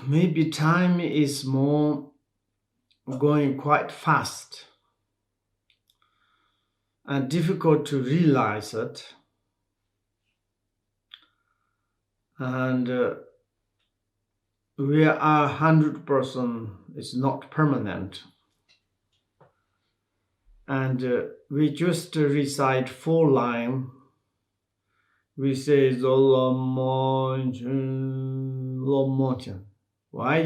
maybe time is more going quite fast and difficult to realize it. And we are 100%, it's not permanent. And we just recite 4 lines. We say Longchen. Why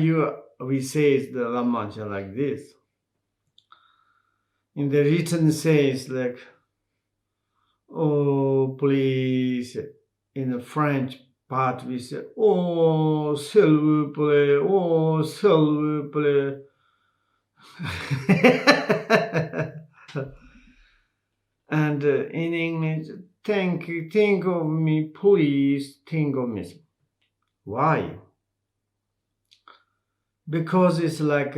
we say the Longchen like this? In the written says like, oh please. In the French part we say, oh s'il vous plaît, oh s'il vous plaît. And in English, think of me, please, think of me. Why? Because it's like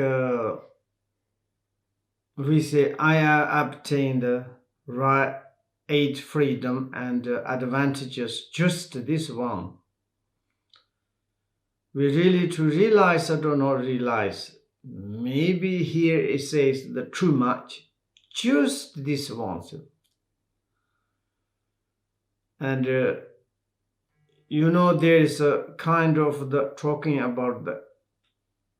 we say, I have obtained right 8 freedom and advantages, just this one. We really to realize or do not realize. Maybe here it says the too much, just this one. And there is a kind of the talking about the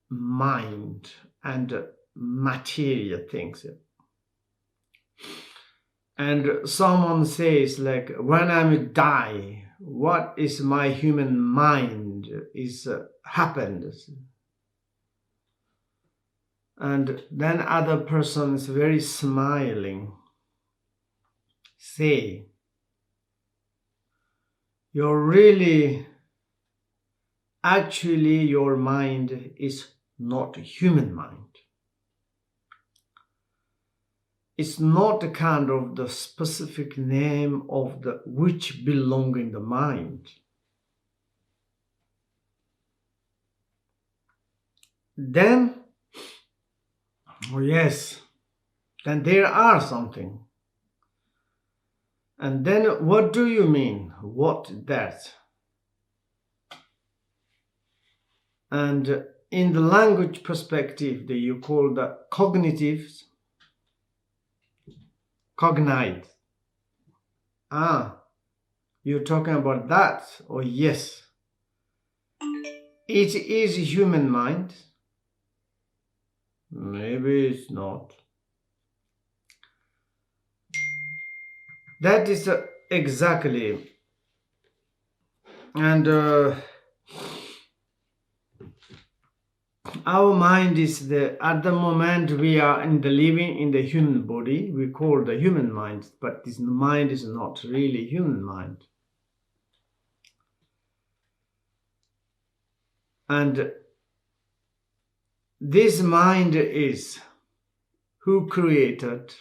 mind and material things. And someone says like, when I die, what is my human mind is happened. And then other person is very smiling, say, you're really, actually your mind is not a human mind. It's not the kind of the specific name of the which belong in the mind. Then, oh yes, then there are something. And then what do you mean? What that? And in the language perspective that you call the cognitives, cognite. You're talking about that? Oh yes. It is human mind. Maybe it's not. That is exactly. And our mind is at the moment we are in the living in the human body, we call the human mind, but this mind is not really human mind. And this mind is who created,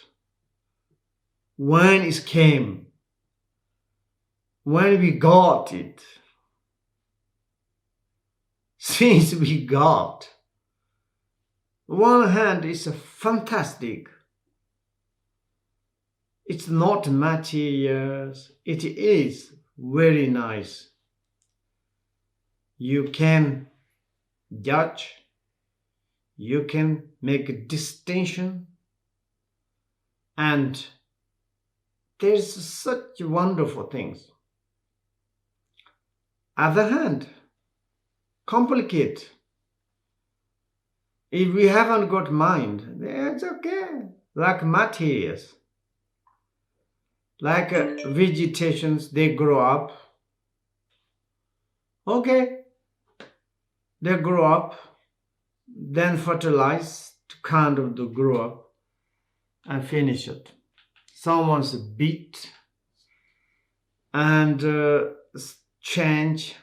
when it came, when we got it, since we got. One hand is fantastic. It's not materials. It is very nice. You can judge. You can make a distinction. And there's such wonderful things. Other hand, complicate. If we haven't got mind, it's okay. Like materials, like vegetations, they grow up. Okay, they grow up, then fertilize to kind of to grow up and finish it. Someone's beat and change.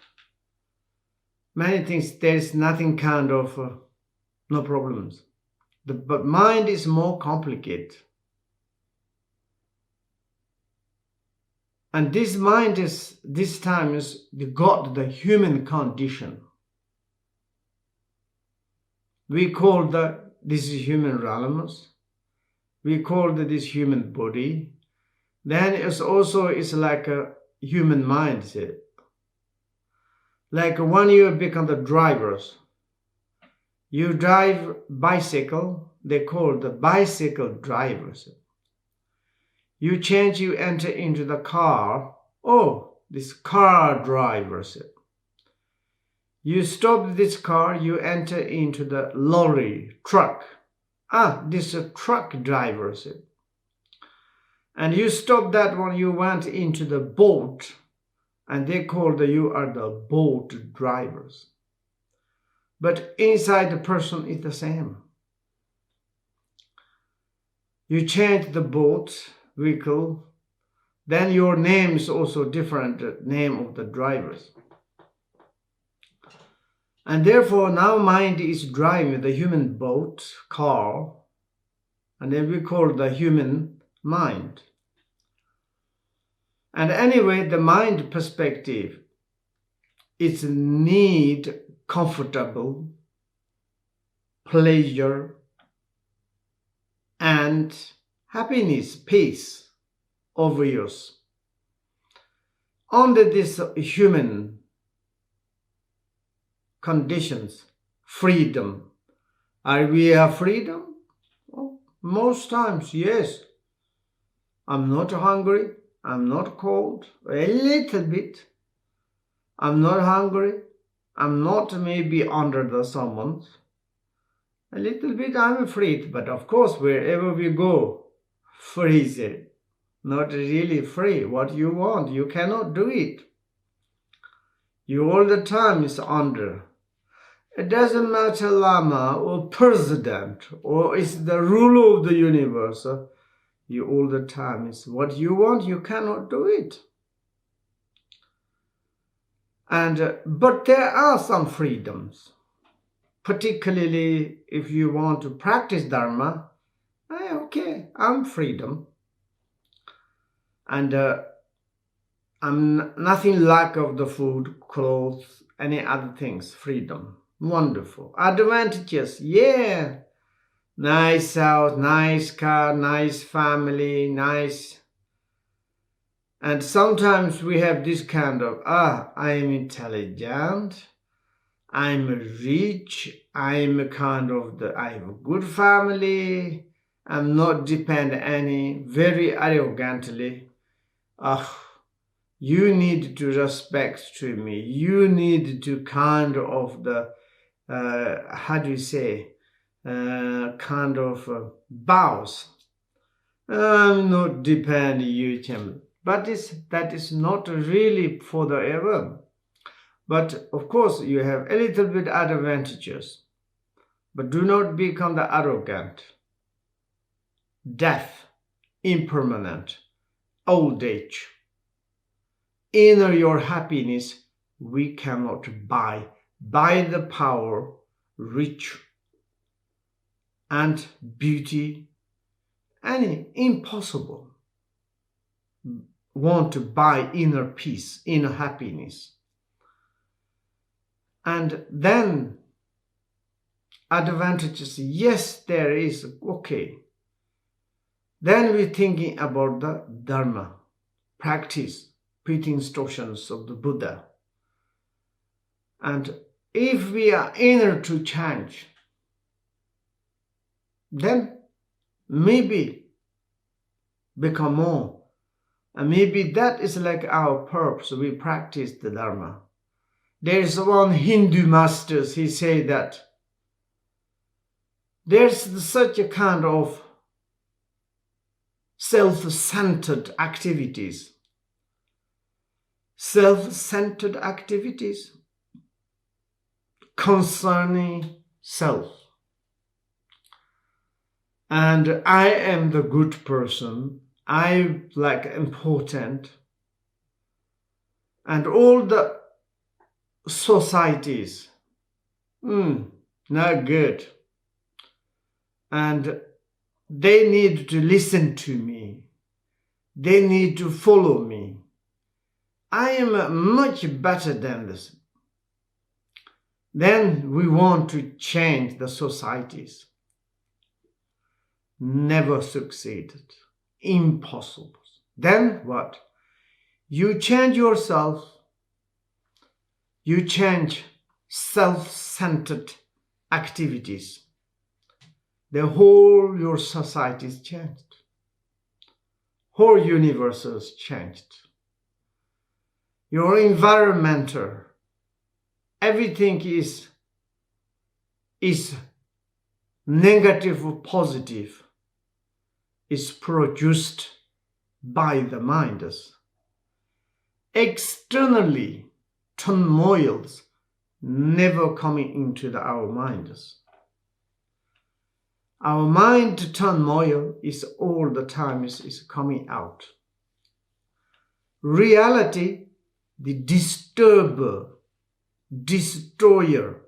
Many things, there is nothing kind of, no problems. But mind is more complicated. And this mind is, this time is got the human condition. We call this is human realms. We call this human body. Then it's also like a human mindset. Like when you become the drivers, you drive bicycle, they call the bicycle drivers. You change, you enter into the car, oh, this car drivers. You stop this car, you enter into the lorry, truck. This truck drivers. And you stop that one, you went into the boat, and they call you are the boat drivers. But inside the person is the same. You change the boat, vehicle, then your name is also different, name of the drivers. And therefore now mind is driving the human boat, car, and then we call the human mind. And anyway, the mind perspective, it's need comfortable, pleasure, and happiness, peace, obvious. Under this human conditions, freedom. Are we have freedom? Oh, most times, yes. I'm not hungry. I'm not cold. A little bit. I'm not hungry. I'm not maybe under the someone. A little bit I'm free, but of course wherever we go, free is it. Not really free. What you want, you cannot do it. You all the time is under. It doesn't matter Lama or president or is the ruler of the universe. You all the time is what you want, you cannot do it. And but there are some freedoms, particularly if you want to practice Dharma. Okay, I'm freedom, and I'm nothing lack of the food, clothes, any other things. Freedom, wonderful advantages. Yeah, nice house, nice car, nice family, nice. And sometimes we have this kind of, I'm intelligent, I'm rich, I'm kind of I have a good family, I'm not depend any, very arrogantly. You need to respect to me. You need to kind of bows. I'm not depend you, Tim. But that is not really for the ever. But of course, you have a little bit advantages. But do not become the arrogant. Death, impermanent, old age. Inner your happiness, we cannot buy. By the power, rich, and beauty, any impossible. Want to buy inner peace, inner happiness. And then advantages, yes, there is, okay. Then we're thinking about the Dharma, practice, putting instructions of the Buddha. And if we are inner to change, then maybe become more. And maybe that is like our purpose. We practice the Dharma. There's one Hindu master, he said that there's such a kind of self-centered activities. Self-centered activities concerning self. And I am the good person. I like important, and all the societies, not good, and they need to listen to me, they need to follow me. I am much better than this. Then we want to change the societies. Never succeeded. Impossible. Then what? You change yourself. you change self-centered activities, the whole your society is changed. Whole universe is changed. Your environmental, everything is negative or positive, is produced by the minds. Externally, turmoils never coming into our minds. Our mind turmoil is all the time is coming out. Reality, the disturber, destroyer,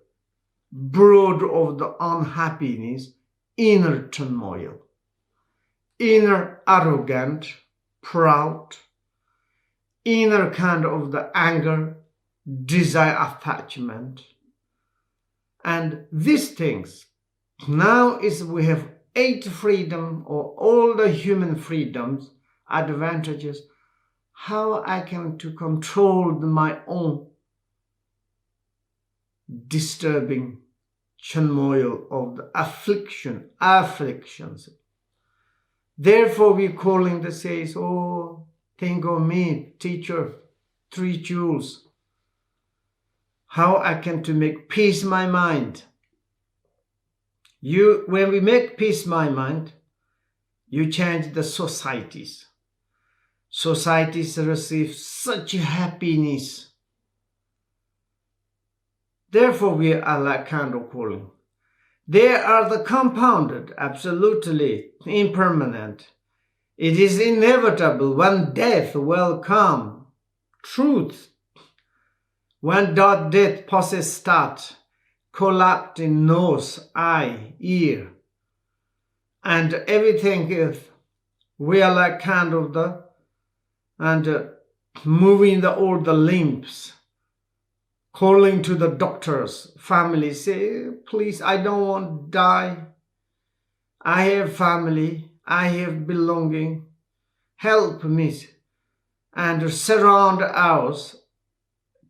brood of the unhappiness, inner turmoil, inner arrogant, proud, inner kind of the anger, desire, attachment. And these things, now is we have 8 freedom or all the human freedoms, advantages, how I can to control my own disturbing turmoil of the afflictions. Therefore we calling the says, oh, think of me, teacher, 3 jewels. How I can to make peace my mind. When we make peace my mind, you change the societies. Societies receive such happiness. Therefore we are like kind of calling. They are the compounded, absolutely impermanent. It is inevitable when death will come. Truth. When death process start, collapse in nose, eye, ear, and everything is, we are like kind of the, and moving all the limbs, calling to the doctors, family, say, please, I don't want to die. I have family, I have belonging, help me. And surround us,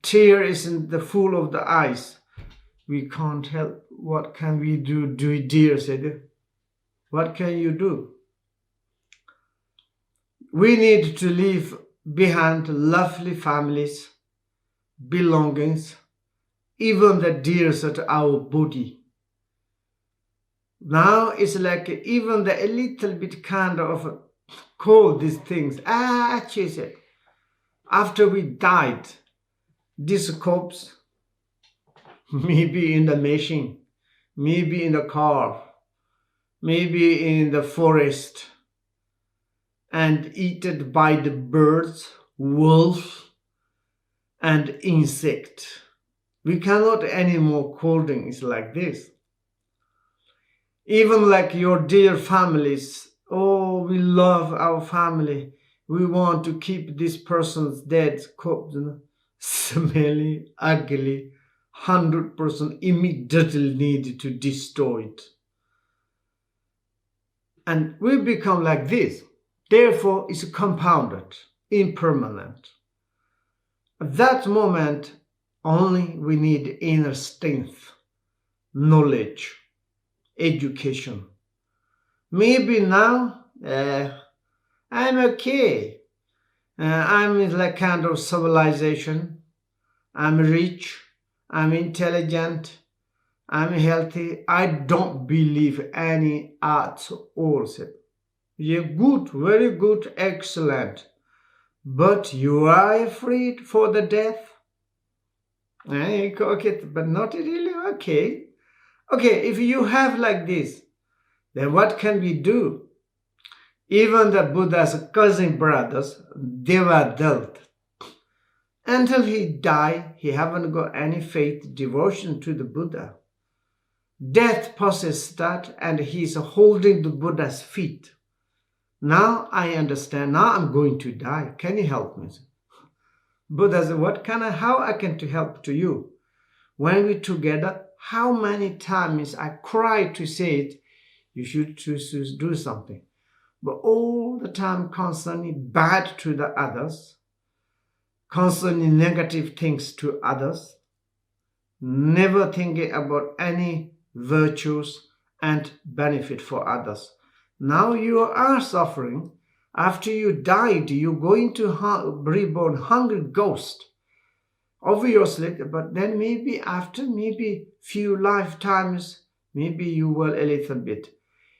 tear is in the full of the eyes. We can't help. What can we do? Dear said, what can you do? We need to leave behind lovely families, belongings, even the dears at our body. Now it's like even a little bit kind of call these things. She said, after we died, this corpse, maybe in the machine, maybe in the car, maybe in the forest, and eaten by the birds, wolves, and insect. We cannot anymore call things like this. Even like your dear families, oh, we love our family. We want to keep this person's dead corpse, smelly, ugly, 100% immediately need to destroy it. And we become like this. Therefore, it's compounded, impermanent. At that moment, only we need inner strength, knowledge, education. Maybe now, I'm okay. I'm like kind of civilization. I'm rich. I'm intelligent. I'm healthy. I don't believe any at all. Yeah, good, very good, excellent. But you are afraid for the death? Okay, but not really okay. Okay, if you have like this, then what can we do? Even the Buddha's cousin brothers, they were dealt. Until he died, he haven't got any faith, devotion to the Buddha. Death process start and he's holding the Buddha's feet. Now I understand. Now I'm going to die. Can you help me? Buddha said, how I can to help to you? When we together, how many times I cry to say it, you should do something. But all the time constantly bad to the others, constantly negative things to others, never thinking about any virtues and benefit for others. Now you are suffering. After you died, you're going to reborn hungry ghost. Obviously, but then maybe after maybe few lifetimes, maybe you will a little bit.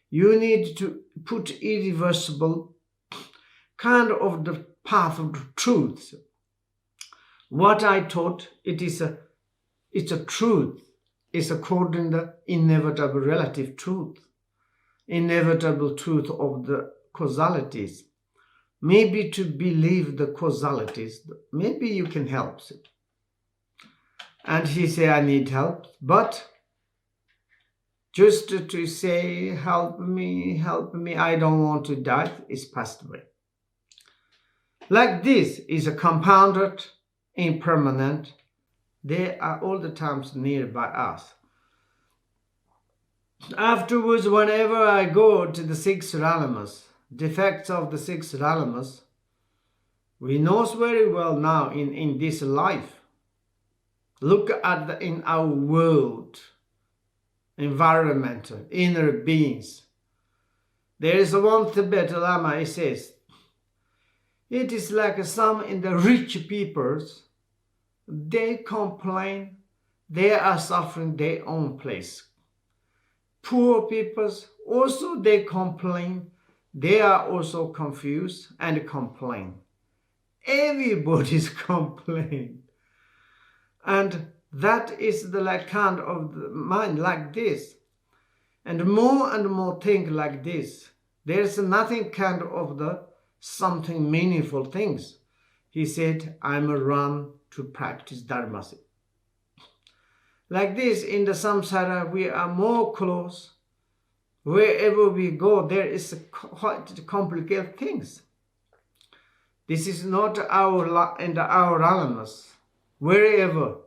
You need to put irreversible kind of the path of the truth. What I taught, it's a truth. It's according to the inevitable relative truth. Inevitable truth of the causalities. Maybe to believe the causalities, maybe you can help. And he said, I need help, but just to say, help me, I don't want to die, is passed away. Like this is a compounded, impermanent. They are all the times nearby us. Afterwards, whenever I go to the six realms, defects of the six realms, we know very well now in this life. Look at in our world, environmental, inner beings. There is one Tibetan Lama, he says, it is like some in the rich peoples, they complain, they are suffering their own place. Poor peoples also they complain, they are also confused and complain. Everybody's complaining. And that is the kind of the mind like this. And more think like this. There's nothing kind of the something meaningful things. He said, I'm a run to practice Dharma. Like this, in the samsara, we are more close. Wherever we go, there is quite complicated things. This is not our realms. Wherever,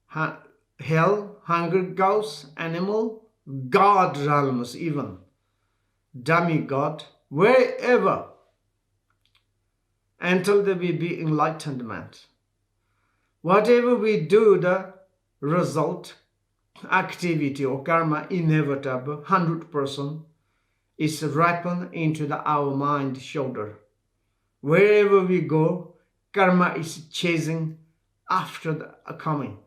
hell, hunger, ghosts, animal, God realms even, demigod, wherever, until there will be enlightenment. Whatever we do, the result, activity or karma, inevitable, 100%, is ripened into our mind shoulder. Wherever we go, karma is chasing after the coming.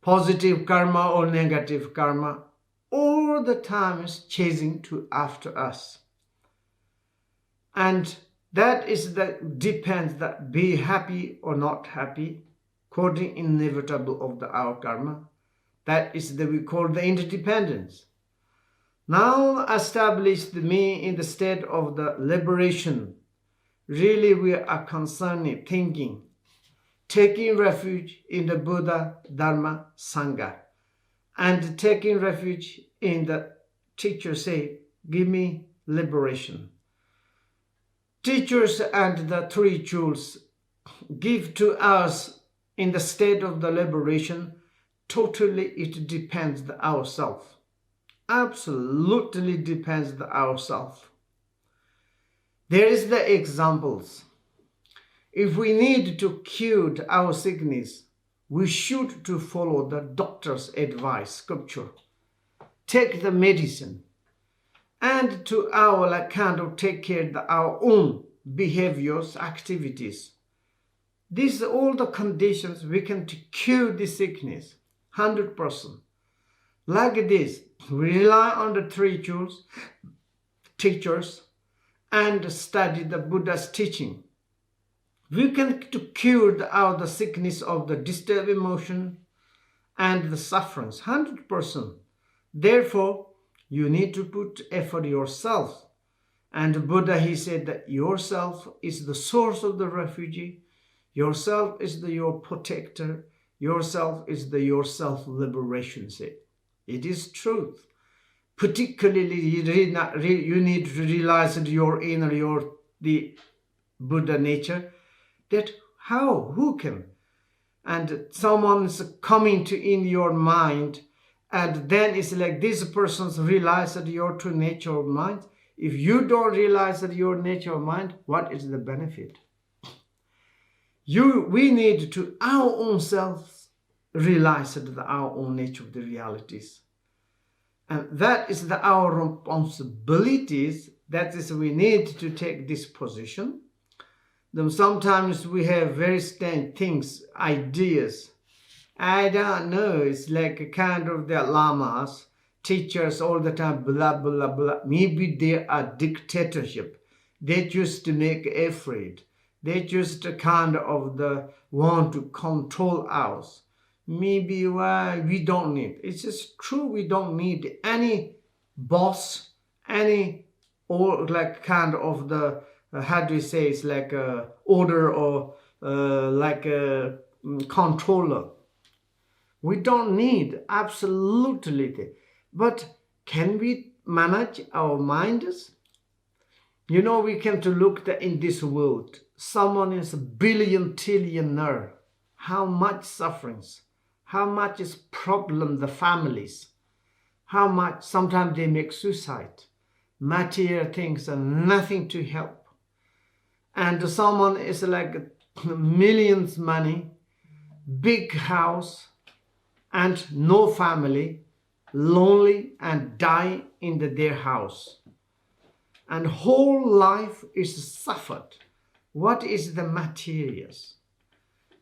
Positive karma or negative karma, all the time is chasing after us. And that is depends that be happy or not happy, according inevitable of our karma. That is we call the interdependence. Now established me in the state of the liberation. Really we are concerned, thinking, taking refuge in the Buddha, Dharma, Sangha, and taking refuge in the teacher say, give me liberation. Teachers and the three jewels give to us in the state of the liberation. Totally it depends on ourselves. Absolutely depends on ourselves. There is the examples. If we need to cure our sickness, we should to follow the doctor's advice, scripture. Take the medicine and to our account of take care of our own behaviors, activities. These are all the conditions we can cure the sickness, 100%. Like this, we rely on the three jewels, teachers, and study the Buddha's teaching. We can cure the sickness of the disturbed emotion and the sufferings, 100%. Therefore, you need to put effort yourself. And Buddha, he said that yourself is the source of the refuge. Yourself is your protector. Yourself is your self-liberation. It is truth. Particularly, you need to realize that your inner, the Buddha nature, that who can? And someone's coming in your mind, and then it's like this person's realize that your true nature of mind. If you don't realize that your nature of mind, what is the benefit? We need to our own selves realize our own nature of the realities. And that is our responsibilities. That is, we need to take this position. Then sometimes we have very strange things, ideas. I don't know, it's like a kind of the lamas, teachers all the time, blah, blah, blah. Maybe they are dictatorship. They just to make afraid. They just kind of want to control us. Maybe why we don't need. It's just true, we don't need any boss, any or like kind of the how do you say, it's like a order or like a controller. We don't need absolutely. But can we manage our minds? You know, we can to look in this world. Someone is a billionaire. How much sufferings? How much is problem the families? How much sometimes they make suicide. Material things are nothing to help. And someone is like millions money, big house, and no family, lonely and die in their house. And whole life is suffered. What is the materials?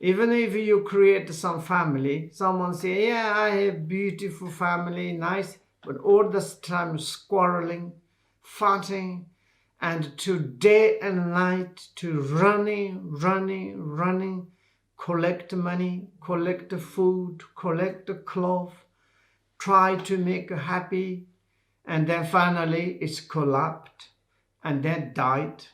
Even if you create some family, someone say, yeah, I have beautiful family, nice, but all this time quarreling, fighting, and to day and night to running, collect money, collect food, collect clothes, try to make happy, and then finally it's collapsed and then died.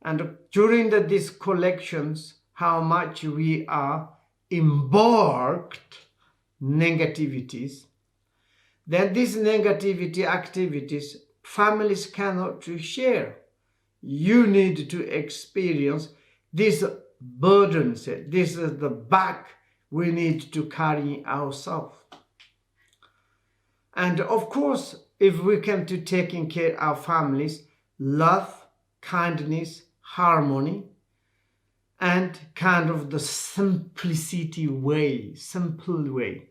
And during these collections, how much we are embarked negativities, then these negativity activities, families cannot share. You need to experience this burden, this is the back we need to carry ourselves. And of course, if we come to taking care of our families, love, kindness, harmony, and kind of the simplicity way, simple way.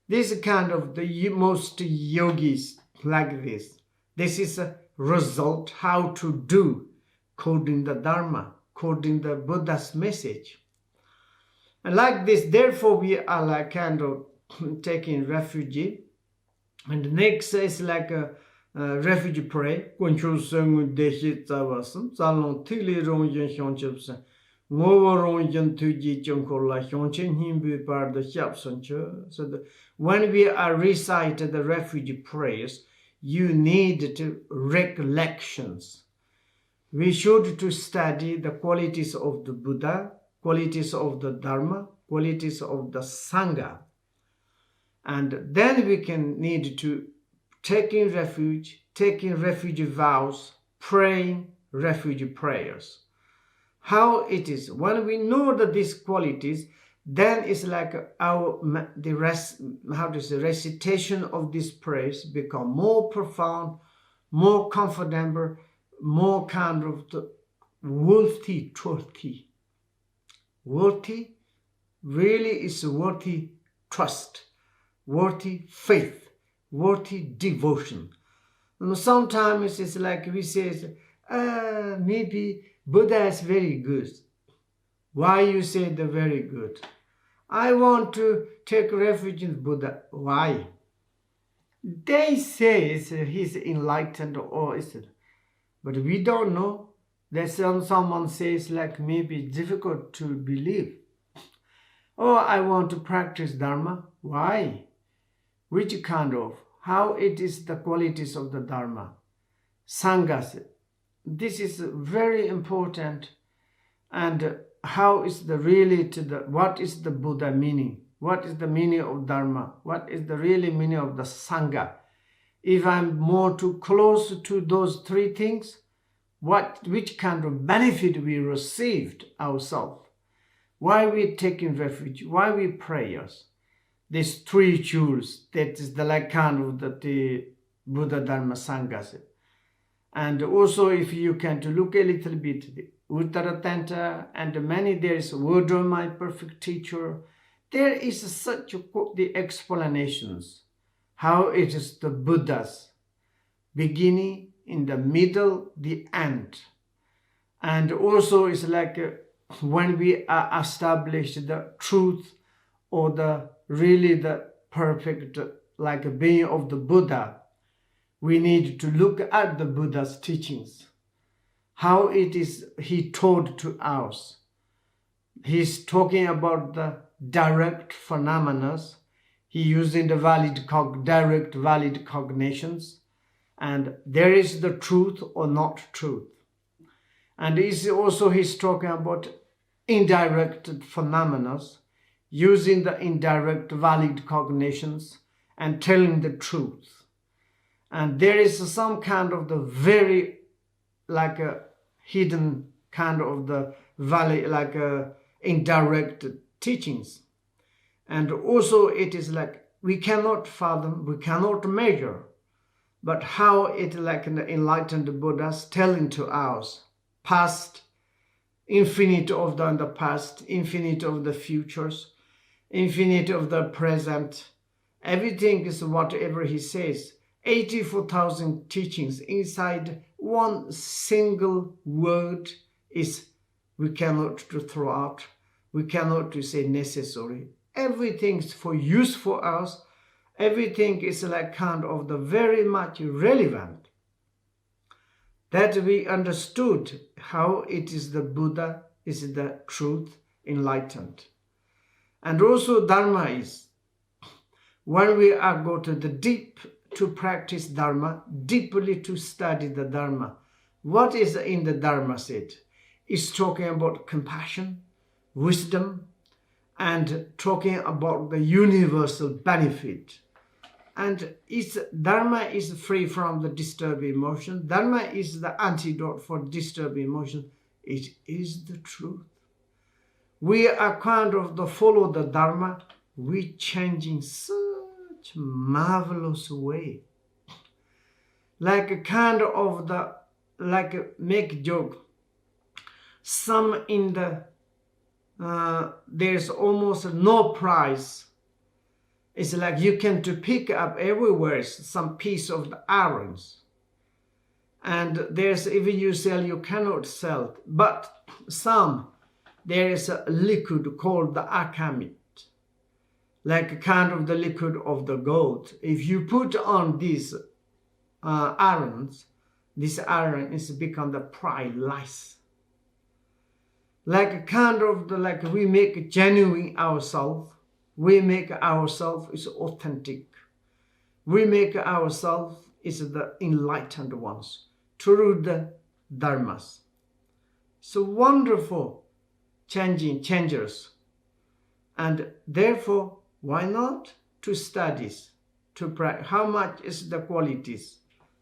This is kind of the most yogis like this. This is a result how to do according the Dharma, according the Buddha's message. And like this, therefore we are like kind of taking refuge. And the next is like a refuge pray. So when we are reciting the refuge prayers, you need to recollections. We should to study the qualities of the Buddha, qualities of the Dharma, qualities of the Sangha. And then we can need to taking refuge vows, praying refuge prayers. How it is, when we know that these qualities, then it's like recitation of these prayers become more profound, more comfortable, more kind of the worthy. Worthy really is worthy trust, worthy faith, worthy devotion. And sometimes it's like we say, maybe Buddha is very good. Why you say the very good? I want to take refuge in Buddha. Why? They say he's enlightened or is it? But we don't know. There's someone says like maybe difficult to believe. Oh, I want to practice Dharma. Why? Which kind of? How it is the qualities of the Dharma? Sanghas. This is very important. And how is the really to the, what is the Buddha meaning? What is the meaning of Dharma? What is the really meaning of the Sangha? If I'm more too close to those three things, which kind of benefit we received ourselves? Why we taking refuge? Why we prayers? These three jewels, that is the like kind of the Buddha Dharma Sangha. And also if you can to look a little bit, the Uttaratanta and many, there is word of my perfect teacher, there is such the explanations how it is the Buddha's beginning, in the middle, the end. And also it's like when we establish the truth or the really the perfect like being of the Buddha, we need to look at the Buddha's teachings, how it is he taught to us. He's talking about the direct phenomena. He using the direct valid cognitions, and there is the truth or not truth. And he's talking about indirect phenomena, using the indirect valid cognitions and telling the truth. And there is some kind of the very like a hidden kind of the valid like indirect teachings. And also it is like we cannot fathom, we cannot measure, but how it like an enlightened Buddhas telling to us past, infinite of the past, infinite of the futures, infinite of the present. Everything is whatever he says. 84,000 teachings inside one single word is we cannot to throw out, we cannot to say necessary. Everything is for use for us. Everything is like kind of the very much relevant. That we understood how it is the Buddha is the truth enlightened. And also Dharma is, when we are go to the deep to practice Dharma, deeply to study the Dharma. What is in the Dharma said? It's talking about compassion, wisdom, and talking about the universal benefit. And Dharma is free from the disturbing emotion. Dharma is the antidote for disturbing emotion. It is the truth. We are kind of the follow the Dharma. We changing such marvelous way. Like a kind of the like a make joke. Some in the there's almost no price. It's like you can to pick up everywhere some piece of the irons. And there's even you sell, you cannot sell. But some, there is a liquid called the akamit, like a kind of the liquid of the gold. If you put on these irons, this iron is become the priceless. Like a kind of the like we make genuine ourselves. We make ourselves is authentic. We make ourselves is the enlightened ones through the dharmas. So wonderful changers. And therefore, why not to studies, to practice? How much is the qualities,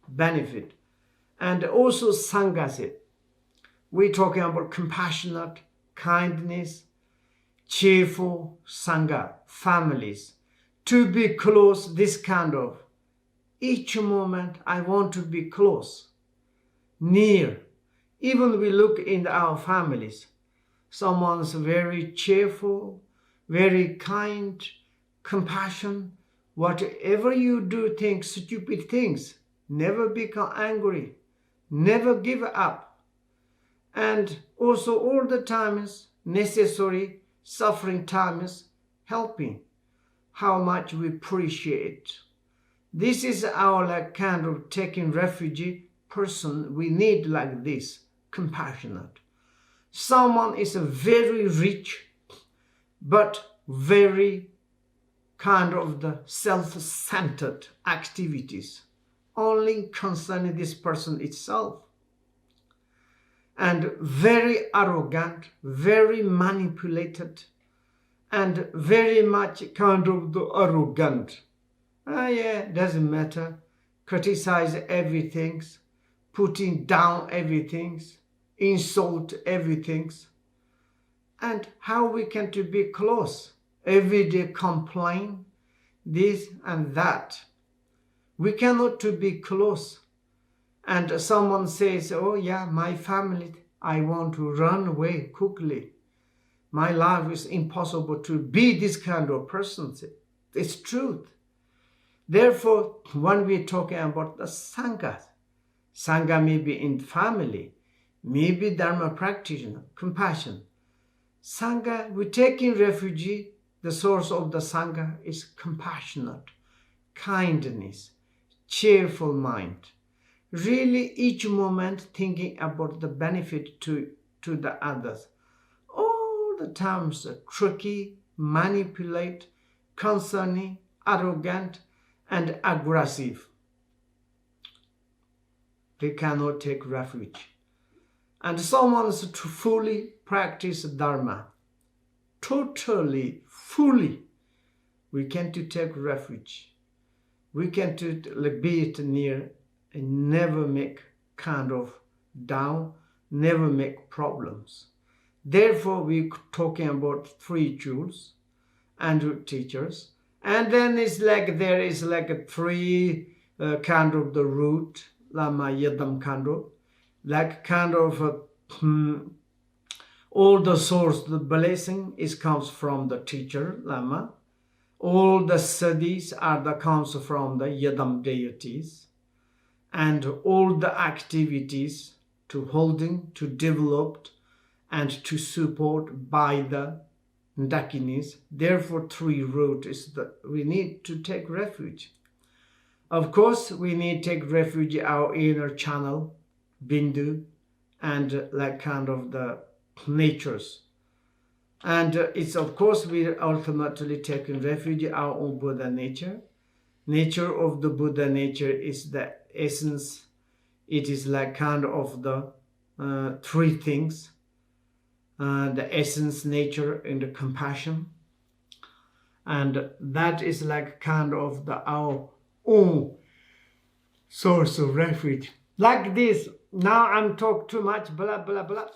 benefit? And also Sangha. We're talking about compassionate, kindness, cheerful Sangha, families. To be close, this kind of. Each moment I want to be close, near. Even we look in our families. Someone's very cheerful, very kind, compassion. Whatever you do, think stupid things. Never become angry. Never give up. And also all the time is necessary. Suffering time is helping. How much we appreciate. This is our like kind of taking refuge person. We need like this, compassionate. Someone is a very rich, but very kind of the self-centered activities, only concerning this person itself. And very arrogant, very manipulated, and very much kind of the arrogant. Doesn't matter. Criticize everything, putting down everything, insult everything. And how we can to be close? Every day complain, this and that. We cannot to be close. And someone says, oh yeah, my family, I want to run away quickly. My life is impossible to be this kind of person. It's truth. Therefore, when we're talking about the Sangha, Sangha may be in family, maybe Dharma practitioner, compassion. Sangha, we take in refuge, the source of the Sangha is compassionate, kindness, cheerful mind. Really each moment thinking about the benefit to the others. All the times tricky, manipulate, concerning, arrogant, and aggressive. They cannot take refuge. And someone is to fully practice Dharma, totally, fully, we can to take refuge. We can to be it near and never make kind of down, never make problems. Therefore, we're talking about three jewels and teachers. And then it's like there is like a three kind of the root, Lama Yadam kind of, like kind of all the source, the blessing comes from the teacher, Lama. All the studies comes from the Yadam deities. And all the activities to holding, to develop, and to support by the Dakinis. Therefore, three root is that we need to take refuge. Of course, we need to take refuge our inner channel, Bindu, and like kind of the natures. And it's of course we ultimately taking refuge our own Buddha nature. Nature of the Buddha nature is the essence. It is like kind of the three things. The essence, nature, and the compassion. And that is like kind of our own source of refuge. Like this. Now I'm talk too much, blah, blah, blah.